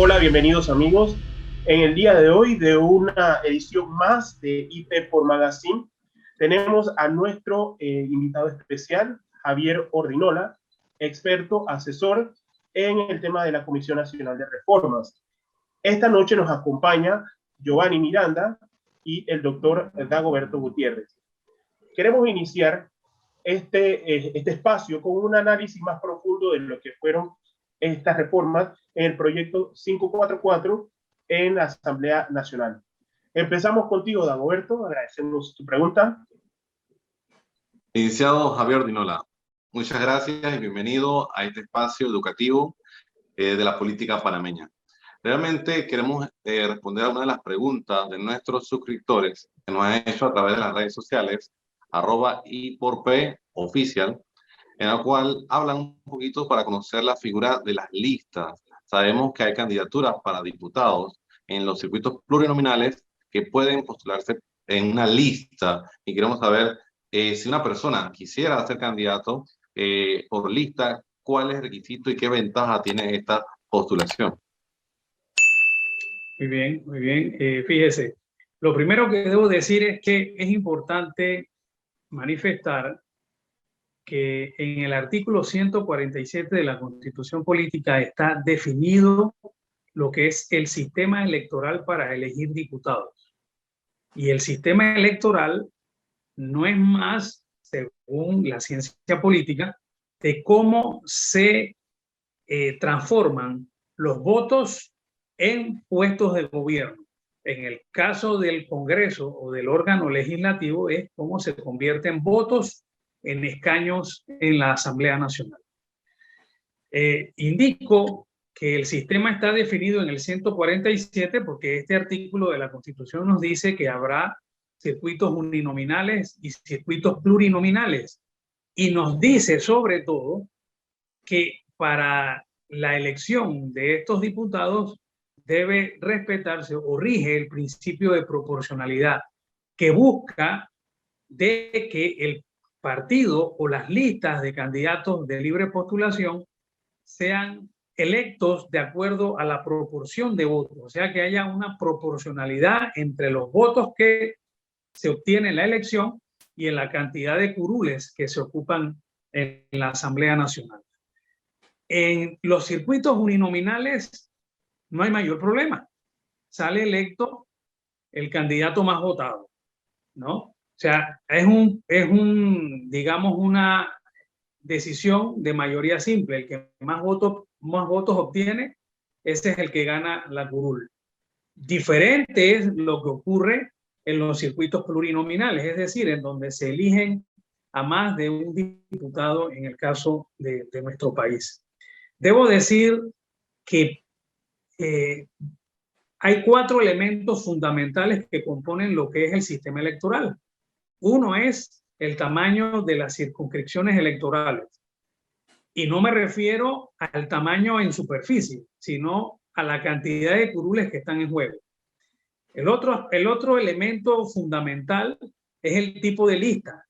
Hola, bienvenidos amigos. En el día de hoy, de una edición más de IP por Magazine, tenemos a nuestro invitado especial, Javier Ordinola, experto asesor en el tema de la Comisión Nacional de Reformas. Esta noche nos acompaña Giovanni Miranda y el doctor Dagoberto Gutiérrez. Queremos iniciar este espacio con un análisis más profundo de lo que fueron estas reformas en el proyecto 544 en la Asamblea Nacional. Empezamos contigo, Dagoberto, agradecemos tu pregunta. Iniciado Javier Ordinola, muchas gracias y bienvenido a este espacio educativo de la política panameña. Realmente queremos responder a una de las preguntas de nuestros suscriptores que nos han hecho a través de las redes sociales, @iporpoficial, en la cual hablan un poquito para conocer la figura de las listas. Sabemos que hay candidaturas para diputados en los circuitos plurinominales que pueden postularse en una lista y queremos saber si una persona quisiera ser candidato por lista, ¿cuál es el requisito y qué ventaja tiene esta postulación? Muy bien, muy bien. Fíjese, lo primero que debo decir es que es importante manifestar que en el artículo 147 de la Constitución Política está definido lo que es el sistema electoral para elegir diputados. Y el sistema electoral no es más, según la ciencia política, de cómo se transforman los votos en puestos de gobierno. En el caso del Congreso o del órgano legislativo es cómo se convierten votos en escaños en la Asamblea Nacional. Indico que el sistema está definido en el 147 porque este artículo de la Constitución nos dice que habrá circuitos uninominales y circuitos plurinominales. Y nos dice sobre todo que para la elección de estos diputados debe respetarse o rige el principio de proporcionalidad que busca de que el partido o las listas de candidatos de libre postulación sean electos de acuerdo a la proporción de votos, o sea que haya una proporcionalidad entre los votos que se obtienen en la elección y en la cantidad de curules que se ocupan en la Asamblea Nacional. En los circuitos uninominales no hay mayor problema. Sale electo el candidato más votado, ¿no? O sea, digamos, una decisión de mayoría simple. El que más votos obtiene, ese es el que gana la curul. Diferente es lo que ocurre en los circuitos plurinominales, es decir, en donde se eligen a más de un diputado en el caso de nuestro país. Debo decir que hay 4 elementos fundamentales que componen lo que es el sistema electoral. Uno es el tamaño de las circunscripciones electorales. Y no me refiero al tamaño en superficie, sino a la cantidad de curules que están en juego. El otro elemento fundamental es el tipo de lista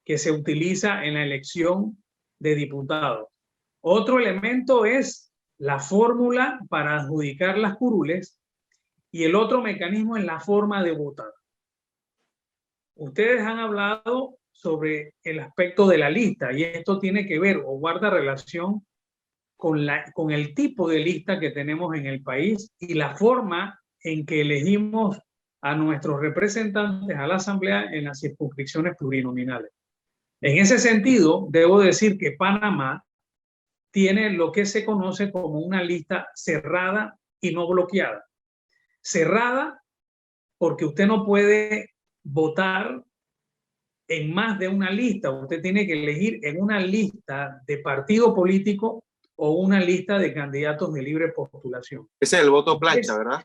que se utiliza en la elección de diputados. Otro elemento es la fórmula para adjudicar las curules y el otro mecanismo es la forma de votar. Ustedes han hablado sobre el aspecto de la lista y esto tiene que ver o guarda relación con el tipo de lista que tenemos en el país y la forma en que elegimos a nuestros representantes a la Asamblea en las circunscripciones plurinominales. En ese sentido, debo decir que Panamá tiene lo que se conoce como una lista cerrada y no bloqueada. Cerrada porque usted no puede votar en más de una lista. Usted tiene que elegir en una lista de partido político o una lista de candidatos de libre postulación. Ese es el voto plancha, ¿verdad?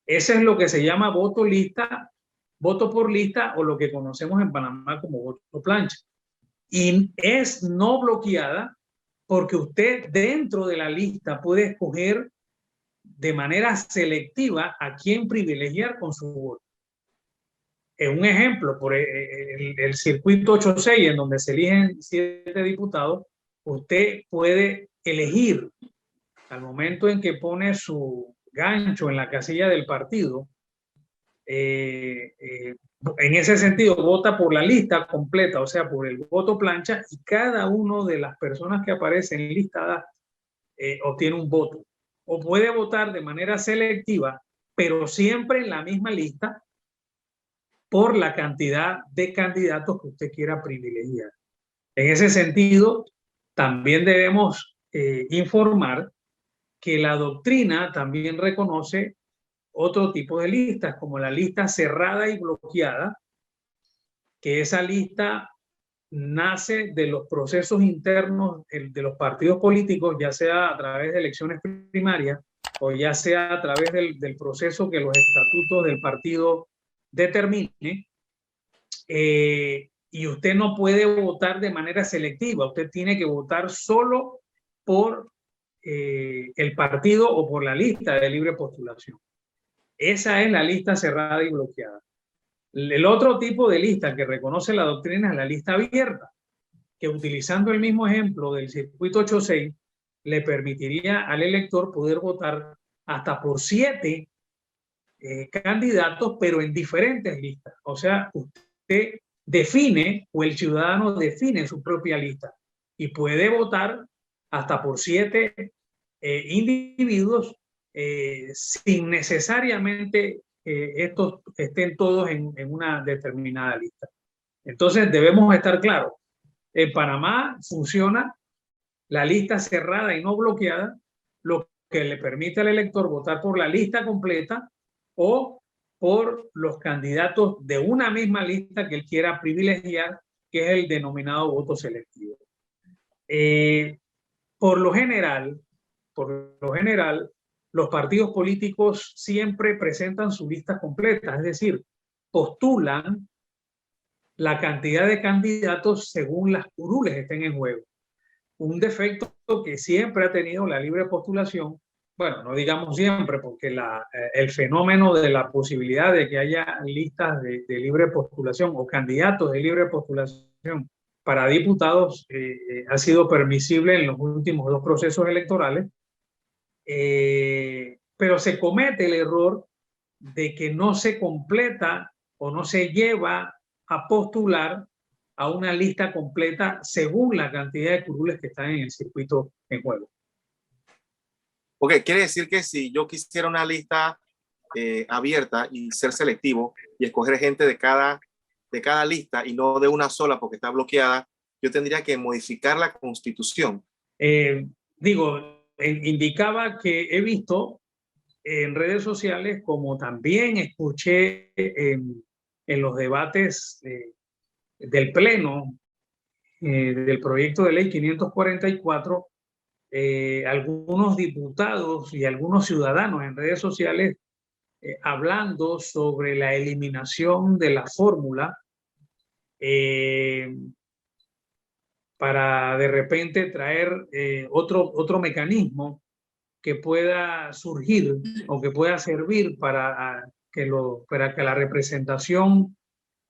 Ese es lo que se llama voto lista, voto por lista o lo que conocemos en Panamá como voto plancha. Y es no bloqueada porque usted dentro de la lista puede escoger de manera selectiva a quién privilegiar con su voto. Un ejemplo, por el circuito 8-6, en donde se eligen 7 diputados, usted puede elegir al momento en que pone su gancho en la casilla del partido, en ese sentido vota por la lista completa, o sea, por el voto plancha, y cada una de las personas que aparecen listadas obtiene un voto. O puede votar de manera selectiva, pero siempre en la misma lista, por la cantidad de candidatos que usted quiera privilegiar. En ese sentido, también debemos informar que la doctrina también reconoce otro tipo de listas, como la lista cerrada y bloqueada, que esa lista nace de los procesos internos de los partidos políticos, ya sea a través de elecciones primarias o ya sea a través del proceso que los estatutos del partido determine. Y usted no puede votar de manera selectiva, usted tiene que votar solo por el partido o por la lista de libre postulación. Esa es la lista cerrada y bloqueada. El otro tipo de lista que reconoce la doctrina es la lista abierta, que utilizando el mismo ejemplo del circuito 86, le permitiría al elector poder votar hasta por 7 candidatos, pero en diferentes listas. O sea, usted define, o el ciudadano define su propia lista y puede votar hasta por 7 individuos sin necesariamente estos estén todos en una determinada lista. Entonces debemos estar claros. En Panamá funciona la lista cerrada y no bloqueada, lo que le permite al elector votar por la lista completa o por los candidatos de una misma lista que él quiera privilegiar, que es el denominado voto selectivo. Por lo general, los partidos políticos siempre presentan su lista completa, es decir, postulan la cantidad de candidatos según las curules estén en juego. Un defecto que siempre ha tenido la libre postulación, bueno, no digamos siempre, porque el fenómeno de la posibilidad de que haya listas de libre postulación o candidatos de libre postulación para diputados ha sido permisible en los últimos 2 procesos electorales, pero se comete el error de que no se completa o no se lleva a postular a una lista completa según la cantidad de curules que están en el circuito en juego. Ok, quiere decir que si yo quisiera una lista abierta y ser selectivo y escoger gente de cada lista y no de una sola porque está bloqueada, yo tendría que modificar la Constitución. Indicaba que he visto en redes sociales, como también escuché en los debates del Pleno del proyecto de ley 544, algunos diputados y algunos ciudadanos en redes sociales hablando sobre la eliminación de la fórmula para de repente traer otro mecanismo que pueda surgir o que pueda servir para que la representación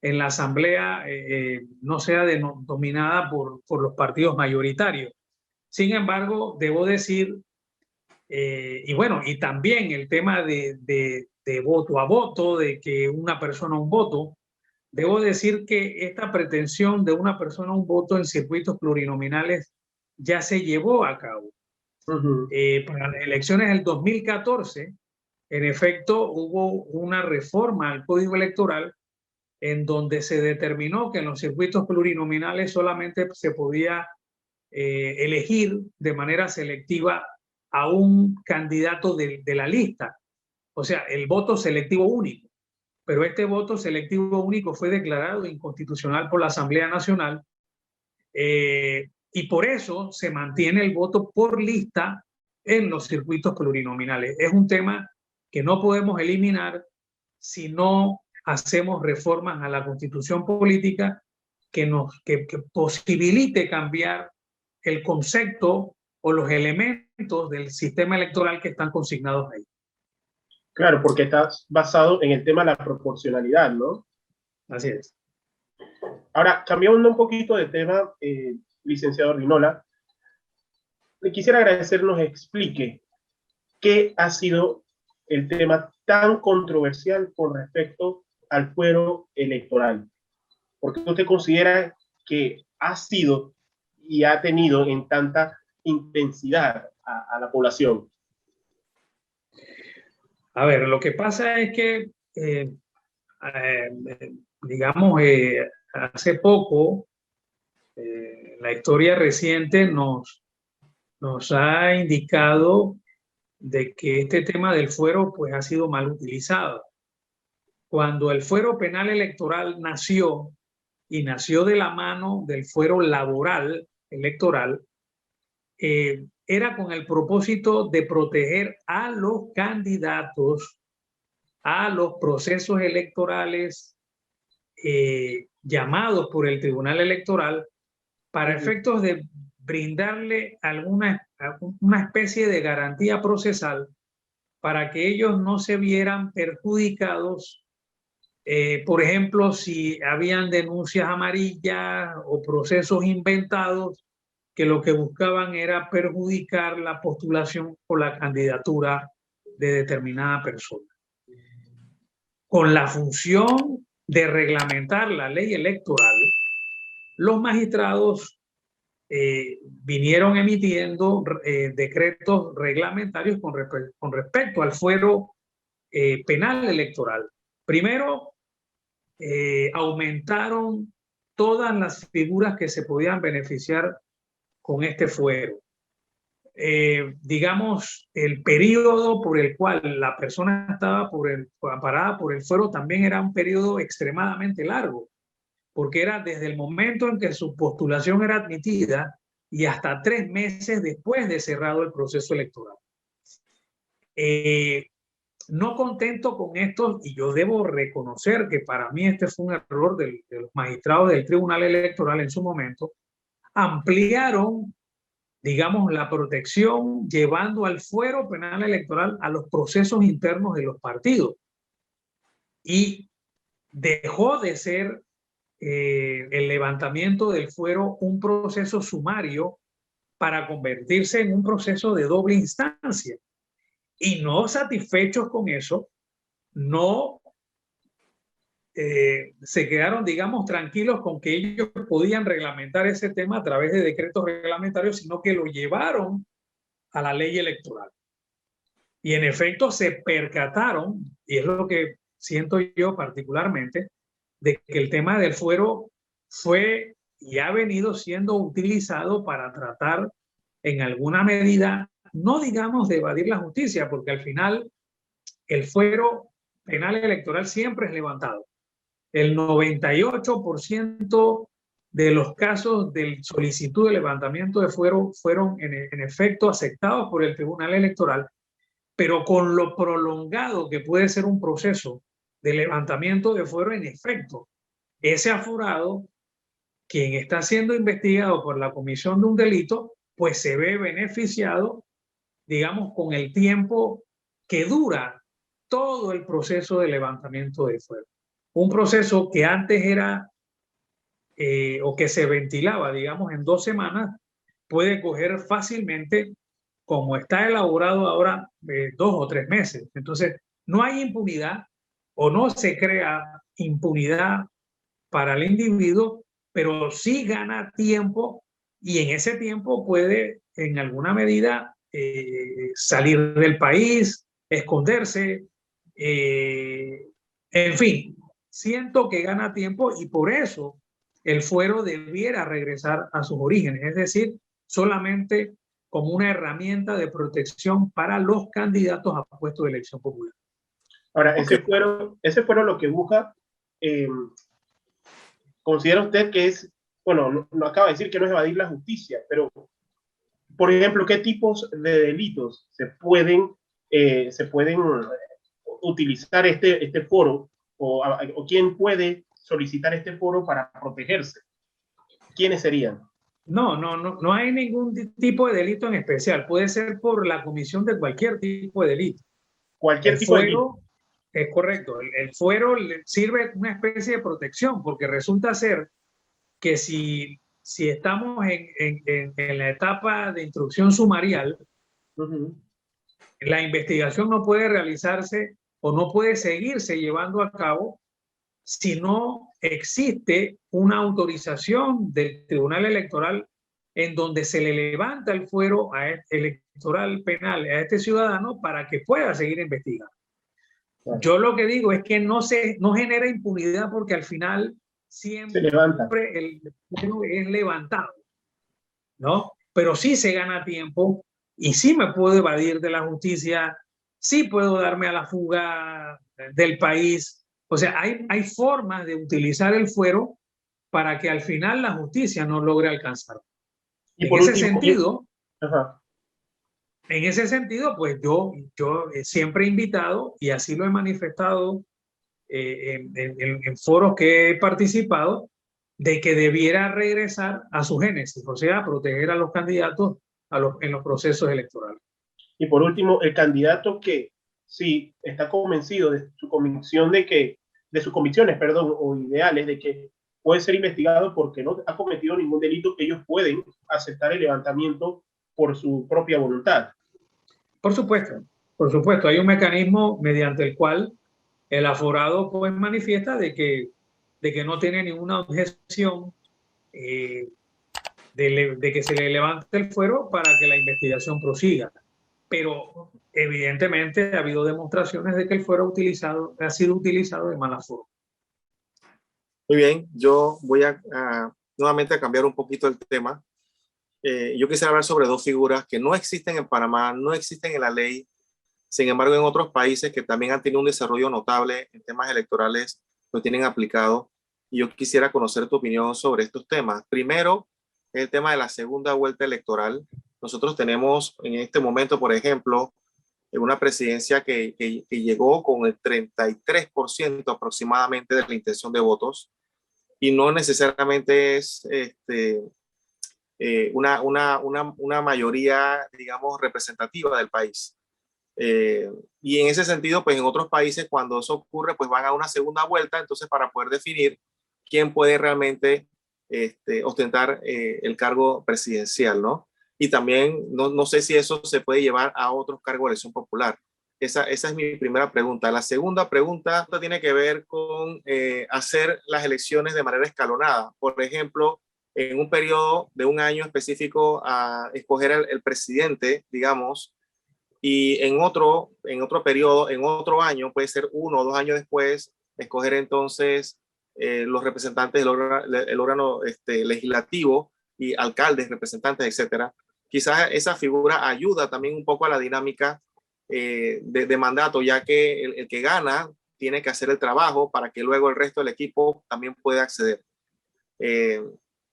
en la Asamblea no sea dominada por los partidos mayoritarios. Sin embargo, debo decir, y también el tema de voto a voto, de que una persona un voto, debo decir que esta pretensión de una persona un voto en circuitos plurinominales ya se llevó a cabo. Para las elecciones del 2014, en efecto, hubo una reforma al Código Electoral en donde se determinó que en los circuitos plurinominales solamente se podía elegir de manera selectiva a un candidato de la lista, o sea, el voto selectivo único. Pero este voto selectivo único fue declarado inconstitucional por la Asamblea Nacional y por eso se mantiene el voto por lista en los circuitos plurinominales. Es un tema que no podemos eliminar si no hacemos reformas a la Constitución política que posibilite cambiar el concepto o los elementos del sistema electoral que están consignados ahí. Claro, porque está basado en el tema de la proporcionalidad, ¿no? Así es. Ahora, cambiando un poquito de tema, licenciado Ordinola, le quisiera agradecer nos explique qué ha sido el tema tan controversial con respecto al fuero electoral? ¿Por qué usted considera que ha sido y ha tenido en tanta intensidad a la población? A ver, lo que pasa es que, digamos, hace poco, la historia reciente nos ha indicado de que este tema del fuero pues, ha sido mal utilizado. Cuando el fuero penal electoral nació, y nació de la mano del fuero laboral electoral, era con el propósito de proteger a los candidatos a los procesos electorales llamados por el Tribunal Electoral para efectos de brindarle una especie de garantía procesal para que ellos no se vieran perjudicados. Por ejemplo, si habían denuncias amarillas o procesos inventados que lo que buscaban era perjudicar la postulación o la candidatura de determinada persona. Con la función de reglamentar la ley electoral, los magistrados vinieron emitiendo decretos reglamentarios con respecto al fuero penal electoral. Primero, aumentaron todas las figuras que se podían beneficiar con este fuero. Digamos, el periodo por el cual la persona estaba amparada por el fuero también era un periodo extremadamente largo, porque era desde el momento en que su postulación era admitida y hasta 3 meses después de cerrado el proceso electoral. No contento con esto, y yo debo reconocer que para mí este fue un error de los magistrados del Tribunal Electoral en su momento, ampliaron, digamos, la protección llevando al fuero penal electoral a los procesos internos de los partidos. Y dejó de ser el levantamiento del fuero un proceso sumario para convertirse en un proceso de doble instancia. Y no satisfechos con eso, no se quedaron, digamos, tranquilos con que ellos podían reglamentar ese tema a través de decretos reglamentarios, sino que lo llevaron a la ley electoral. Y en efecto se percataron, y es lo que siento yo particularmente, de que el tema del fuero fue y ha venido siendo utilizado para tratar en alguna medida, no digamos de evadir la justicia, porque al final el fuero penal electoral siempre es levantado. El 98% de los casos de solicitud de levantamiento de fuero fueron en efecto aceptados por el Tribunal Electoral, pero con lo prolongado que puede ser un proceso de levantamiento de fuero, en efecto, ese aforado, quien está siendo investigado por la comisión de un delito, pues se ve beneficiado, digamos, con el tiempo que dura todo el proceso de levantamiento de fuero. Un proceso que antes era o que se ventilaba, digamos, en 2 semanas, puede coger fácilmente, como está elaborado ahora, 2 o 3 meses. Entonces, no hay impunidad o no se crea impunidad para el individuo, pero sí gana tiempo y en ese tiempo puede, en alguna medida, salir del país, esconderse, en fin, siento que gana tiempo y por eso el fuero debiera regresar a sus orígenes, es decir, solamente como una herramienta de protección para los candidatos a puestos de elección popular. Ahora, ese fuero lo que busca, ¿considera usted que es, bueno, no acaba de decir que no es evadir la justicia, pero, por ejemplo, qué tipos de delitos se pueden utilizar este foro o quién puede solicitar este foro para protegerse? ¿Quiénes serían? No hay ningún tipo de delito en especial. Puede ser por la comisión de cualquier tipo de delito. Cualquier tipo de delito. Es correcto. El fuero sirve una especie de protección porque resulta ser que si estamos en la etapa de instrucción sumarial, La investigación no puede realizarse o no puede seguirse llevando a cabo si no existe una autorización del Tribunal Electoral en donde se le levanta el fuero electoral penal a este ciudadano para que pueda seguir investigando. Yo lo que digo es que no genera impunidad porque al final siempre Se levanta. el fuero es levantado, ¿no? Pero sí se gana tiempo y sí me puedo evadir de la justicia, sí puedo darme a la fuga del país. O sea, hay formas de utilizar el fuero para que al final la justicia no logre alcanzar. Y En por ese último, sentido, ajá. en ese sentido, pues yo siempre he invitado, y así lo he manifestado en foros que he participado, de que debiera regresar a su génesis, o sea, proteger a los candidatos en los procesos electorales. Y por último, el candidato que sí está convencido de su convicción de sus convicciones, perdón, o ideales, de que puede ser investigado porque no ha cometido ningún delito, ellos pueden aceptar el levantamiento por su propia voluntad. Por supuesto, hay un mecanismo mediante el cual el aforado pues manifiesta de que no tiene ninguna objeción de que se le levante el fuero para que la investigación prosiga. Pero evidentemente ha habido demostraciones de que el fuero ha sido utilizado de mala forma. Muy bien, yo voy nuevamente a cambiar un poquito el tema. Yo quisiera hablar sobre dos figuras que no existen en Panamá, no existen en la ley, sin embargo en otros países que también han tenido un desarrollo notable en temas electorales, lo tienen aplicado. Y yo quisiera conocer tu opinión sobre estos temas. Primero, el tema de la segunda vuelta electoral. Nosotros tenemos en este momento, por ejemplo, una presidencia que llegó con el 33% aproximadamente de la intención de votos y no necesariamente es una mayoría, digamos, representativa del país. Y en ese sentido, pues en otros países cuando eso ocurre, pues van a una segunda vuelta, entonces para poder definir quién puede realmente ostentar el cargo presidencial, ¿no? Y también no sé si eso se puede llevar a otros cargos de elección popular. Esa es mi primera pregunta. La segunda pregunta tiene que ver con hacer las elecciones de manera escalonada. Por ejemplo, en un periodo de un año específico a escoger el presidente, digamos, y en otro periodo, en otro año, puede ser 1 o 2 años después, escoger entonces los representantes del órgano legislativo y alcaldes, representantes, etcétera. Quizás esa figura ayuda también un poco a la dinámica de mandato, ya que el que gana tiene que hacer el trabajo para que luego el resto del equipo también pueda acceder.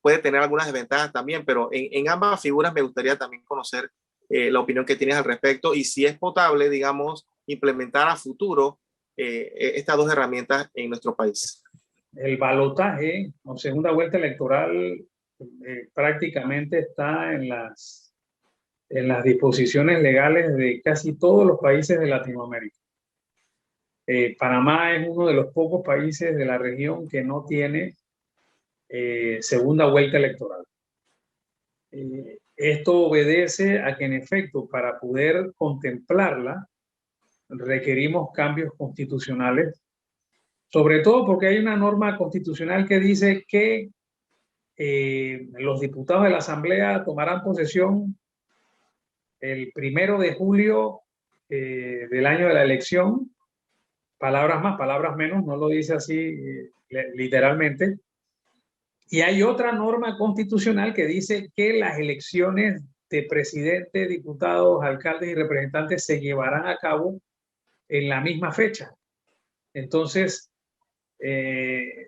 Puede tener algunas desventajas también, pero en ambas figuras me gustaría también conocer la opinión que tienes al respecto y si es potable, digamos, implementar a futuro estas dos herramientas en nuestro país. El balotaje o segunda vuelta electoral prácticamente está en las disposiciones legales de casi todos los países de Latinoamérica. Panamá es uno de los pocos países de la región que no tiene segunda vuelta electoral. Esto obedece a que, en efecto, para poder contemplarla, requerimos cambios constitucionales, sobre todo porque hay una norma constitucional que dice que los diputados de la Asamblea tomarán posesión el 1 de julio del año de la elección. Palabras más, palabras menos, no lo dice así literalmente. Y hay otra norma constitucional que dice que las elecciones de presidente, diputados, alcaldes y representantes se llevarán a cabo en la misma fecha. Entonces, el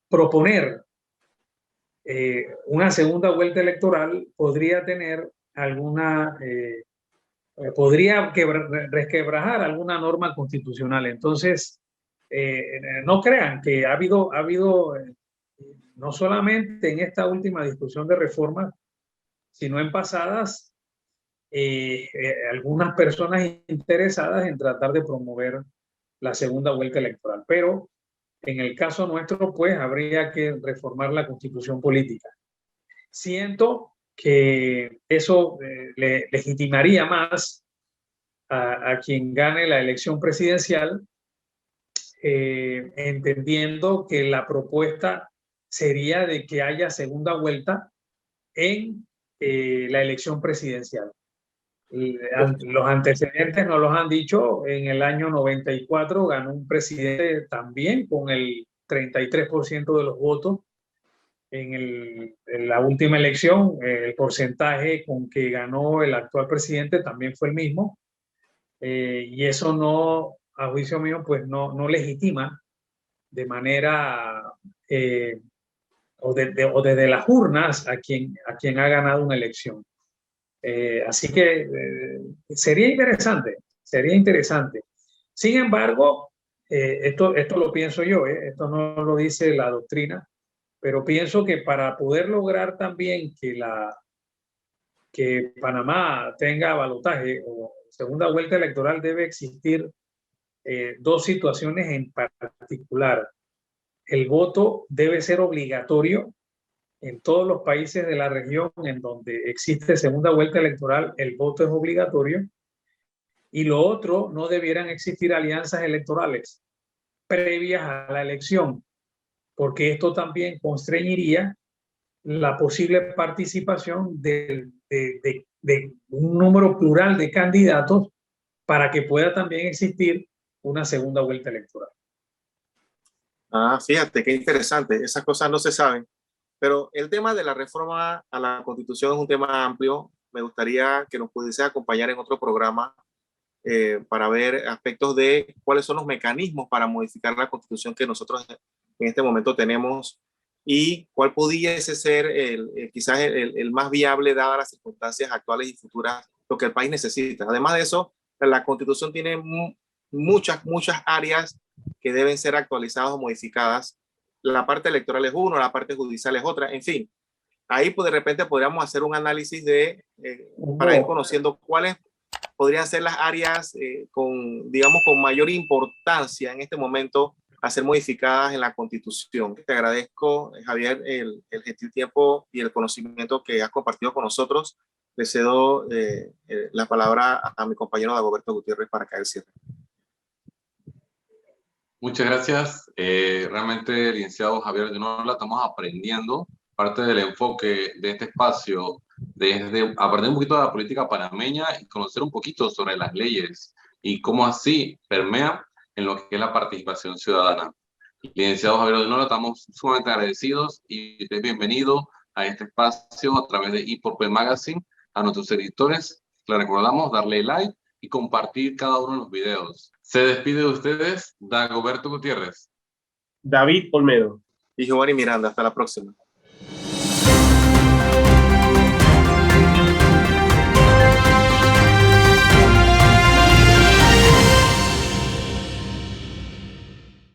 proponer una segunda vuelta electoral podría tener podría resquebrajar alguna norma constitucional. Entonces, no crean que ha habido no solamente en esta última discusión de reforma, sino en pasadas, algunas personas interesadas en tratar de promover la segunda vuelta electoral. Pero en el caso nuestro, pues habría que reformar la constitución política. Siento que eso le legitimaría más a quien gane la elección presidencial, entendiendo que la propuesta sería de que haya segunda vuelta en la elección presidencial. Los antecedentes nos los han dicho. En el año 94 ganó un presidente también con el 33% de los votos. En la última elección, el porcentaje con que ganó el actual presidente también fue el mismo. Y eso no, a juicio mío, pues no legitima de manera o desde las urnas a quien ha ganado una elección. Así que sería interesante, sería interesante. Sin embargo, esto lo pienso yo, esto no lo dice la doctrina, pero pienso que para poder lograr también que Panamá tenga balotaje o segunda vuelta electoral, debe existir dos situaciones en particular. El voto debe ser obligatorio en todos los países de la región en donde existe segunda vuelta electoral. El voto es obligatorio. Y lo otro, no debieran existir alianzas electorales previas a la elección, porque esto también constreñiría la posible participación de un número plural de candidatos para que pueda también existir una segunda vuelta electoral. Ah, fíjate, qué interesante. Esas cosas no se saben. Pero el tema de la reforma a la Constitución es un tema amplio. Me gustaría que nos pudiese acompañar en otro programa para ver aspectos de cuáles son los mecanismos para modificar la Constitución que nosotros en este momento tenemos y cuál pudiese ser quizás el más viable dadas las circunstancias actuales y futuras, lo que el país necesita. Además de eso, la Constitución tiene muchas áreas que deben ser actualizadas o modificadas. La parte electoral es uno, la parte judicial es otra, en fin. Ahí pues, de repente podríamos hacer un análisis para ir conociendo cuáles podrían ser las áreas digamos, con mayor importancia en este momento a ser modificadas en la Constitución. Te agradezco, Javier, el gentil tiempo y el conocimiento que has compartido con nosotros. Le cedo la palabra a mi compañero Dagoberto Gutiérrez para que él cierre. Muchas gracias. Realmente, licenciado Javier Ordinola, estamos aprendiendo parte del enfoque de este espacio, desde aprender un poquito de la política panameña y conocer un poquito sobre las leyes y cómo así permea en lo que es la participación ciudadana. Licenciado Javier Ordinola, estamos sumamente agradecidos y bienvenido a este espacio a través de ePorpe Magazine. A nuestros editores les recordamos darle like y compartir cada uno de los videos. Se despide de ustedes Dagoberto Gutiérrez, David Olmedo y Giovanni Miranda. Hasta la próxima.